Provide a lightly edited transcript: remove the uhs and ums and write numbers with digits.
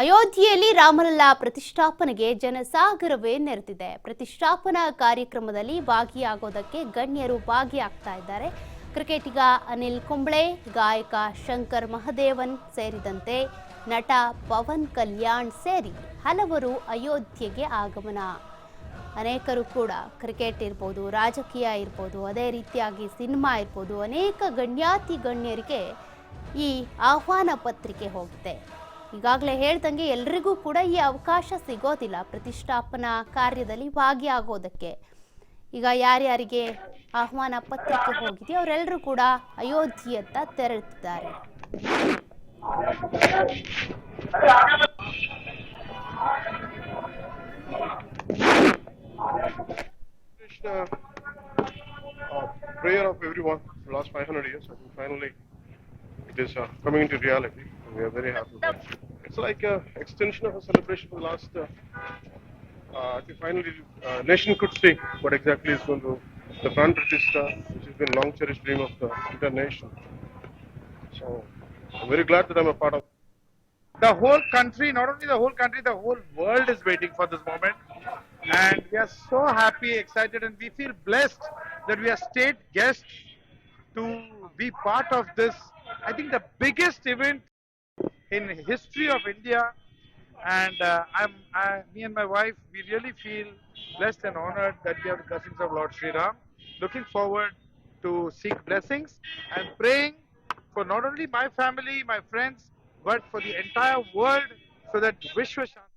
ಅಯೋಧ್ಯೆಯಲ್ಲಿ ರಾಮಲಲ್ಲಾ ಪ್ರತಿಷ್ಠಾಪನೆಗೆ ಜನಸಾಗರವೇ ನೆರೆದಿದೆ. ಪ್ರತಿಷ್ಠಾಪನಾ ಕಾರ್ಯಕ್ರಮದಲ್ಲಿ ಭಾಗಿಯಾಗೋದಕ್ಕೆ ಗಣ್ಯರು ಭಾಗಿಯಾಗ್ತಾ ಇದ್ದಾರೆ. ಕ್ರಿಕೆಟಿಗ ಅನಿಲ್ ಕುಂಬ್ಳೆ, ಗಾಯಕ ಶಂಕರ್ ಮಹದೇವನ್ ಸೇರಿದಂತೆ ನಟ ಪವನ್ ಕಲ್ಯಾಣ್ ಸೇರಿ ಹಲವರು ಅಯೋಧ್ಯೆಗೆ ಆಗಮನ. ಅನೇಕರು ಕೂಡ ಕ್ರಿಕೆಟ್ ಇರ್ಬೋದು, ರಾಜಕೀಯ ಇರ್ಬೋದು, ಅದೇ ರೀತಿಯಾಗಿ ಸಿನಿಮಾ ಇರ್ಬೋದು, ಅನೇಕ ಗಣ್ಯಾತಿ ಗಣ್ಯರಿಗೆ ಈ ಆಹ್ವಾನ ಪತ್ರಿಕೆ ಹೋಗಿದೆ. ಈಗಾಗಲೇ ಹೇಳ್ದಂಗೆ ಎಲ್ರಿಗೂ ಕೂಡ ಈ ಅವಕಾಶ ಸಿಗೋದಿಲ್ಲ ಪ್ರತಿಷ್ಠಾಪನಾ ಕಾರ್ಯದಲ್ಲಿ ಭಾಗಿಯಾಗೋದಕ್ಕೆ. ಈಗ ಯಾರ್ಯಾರಿಗೆ ಆಹ್ವಾನ ಪತ್ರಿಕೆ ಹೋಗಿದೆ ಅವರೆಲ್ಲರೂ ಕೂಡ ಅಯೋಧ್ಯೆಯತ್ತ ತೆರಳುತ್ತಿದ್ದಾರೆ. Prayer of everyone for the last 500 years. I think finally it is coming into reality. We are very happy about it. It's like an extension of a celebration for the last, I think finally nation could see what exactly is going to, the Pran Pratishtha, which has been a long cherished dream of the entire nation. So I'm very glad that I'm a part of the whole country, not only the whole country, the whole world is waiting for this moment. And we are so happy, excited, and we feel blessed that we are state guests to be part of this, I think the biggest event in history of India. And me and my wife, we really feel blessed and honored that we have the blessings of Lord Sri Ram. Looking forward to seek blessings and praying for not only my family, my friends, but for the entire world, so that Vishwa Shanti